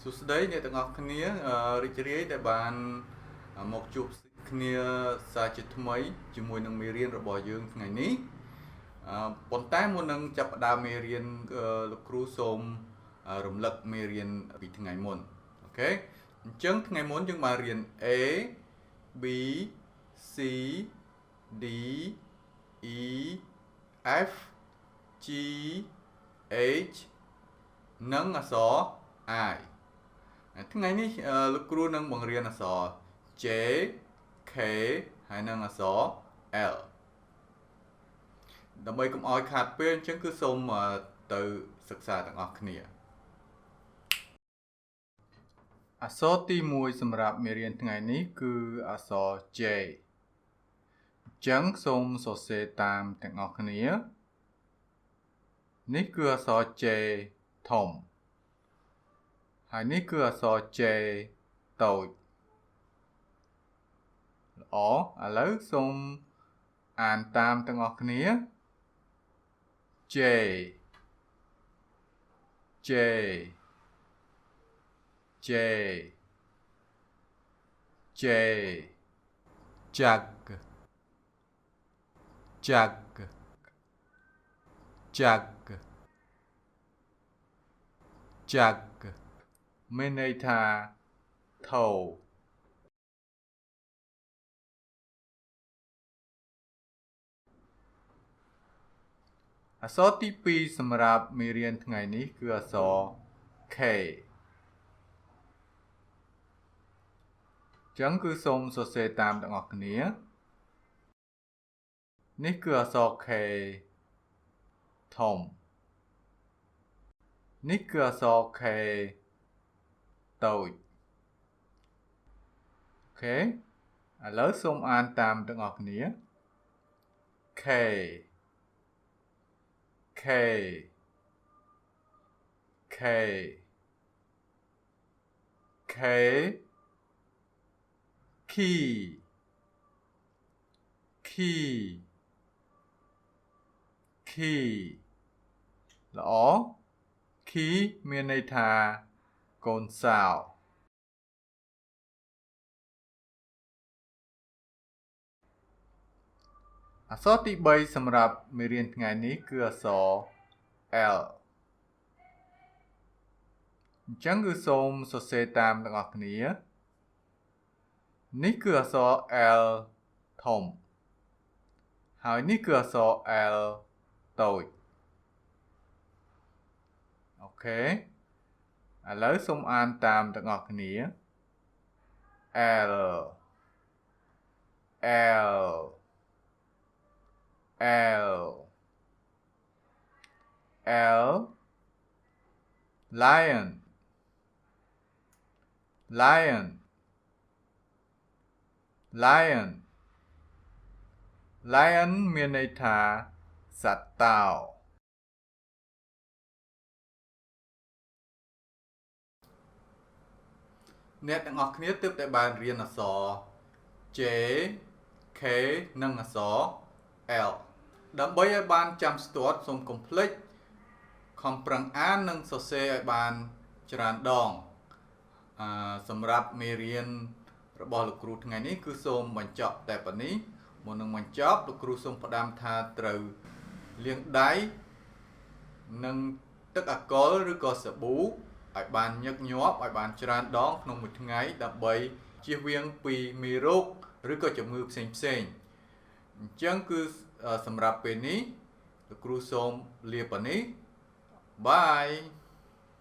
សួស្តីអ្នកទាំងអស់គ្នារីករាយដែលបានមកជួបគ្នាសាជាថ្មីជាមួយនឹងមេរៀនរបស់យើងថ្ងៃនេះប៉ុន្តែមុននឹងចាប់ផ្ដើមមេរៀនលោកគ្រូសូមរំលឹកមេរៀនពីថ្ងៃមុនអូខេអញ្ចឹងថ្ងៃមុនយើងបានរៀន A B C D E F G H និងអក្សរ I ថ្ងៃនេះលោកគ្រូនឹងបង្រៀនអក្សរ J K ហើយនិងអក្សរ L ដើម្បីកុំឲ្យខាតពេលអញ្ចឹងគឺសូមទៅសិក្សាទាំងអស់គ្នាអក្សរទី1សម្រាប់មេរៀនថ្ងៃនេះគឺអក្សរ J អញ្ចឹងសូមសរសេរតាមទាំងអស់គ្នានេះគឺអក្សរ J ធំហើយនេះគឺអក្សរ J តូចល្អឥឡូវសូមអានតាមទាំងអស់គ្នា J J J J jug jug jug jug មានន័យថាថោអក្សរទី2សម្រាប់មេរៀនថ្ងៃនេះគឺអក្សរ K ចឹងគឺសូមសរសេរតាមទាំងអស់គ្នានេះគឺអក្សរ K ធំនេះគឺអក្សរ K តូចអូខេឥឡូវសូមអានតាមទាំងអស់គ្នា K K K K key key key ល្អ key មានន័យថាកូនសោអក្សរទី3សម្រាប់មេរៀនថ្ងៃនេះគឺអក្សរ L អញ្ចឹងគឺសូមសរសេរតាមទាំងអស់គ្នានេះគឺអក្សរ L ធំហើយនេះគឺអក្សរ L តូចអូខេឥឡូវសូមអានតាមទាំងអស់គ្នា L L L L lion lion lion lion មានន័យថាសត្វតោអ្នកទាំងអស់គ្នាទើបតែបានរៀនអក្សរ J K និងអក្សរ L ដើម្បីឲ្យបានចាំស្ទាត់សូមកុំភ្លេចខំប្រឹងអាននិងសរសេរឲ្យបានច្រើនដងសម្រាប់មេរៀនរបស់លោកគ្រូថ្ងៃនេះគឺសូមបញ្ចប់តែប៉ុណ្នេះមុននឹងបញ្ចប់លោកគ្រូសូមផ្ដាំថាត្រូវលាងដៃនឹងទឹកអាល់កុលឬក៏សាប៊ូឲ្យបានញឹកញាប់ឲ្យបានច្រើនដងក្នុងមួយថ្ងៃដើម្បីជៀសវាងពីមេរោគឬក៏ជំងឺផ្សេងអញ្ចឹងគឺសម្រាប់ពេលនេះលោកគ្រូសូមលាប៉ុណ្នេះបាយ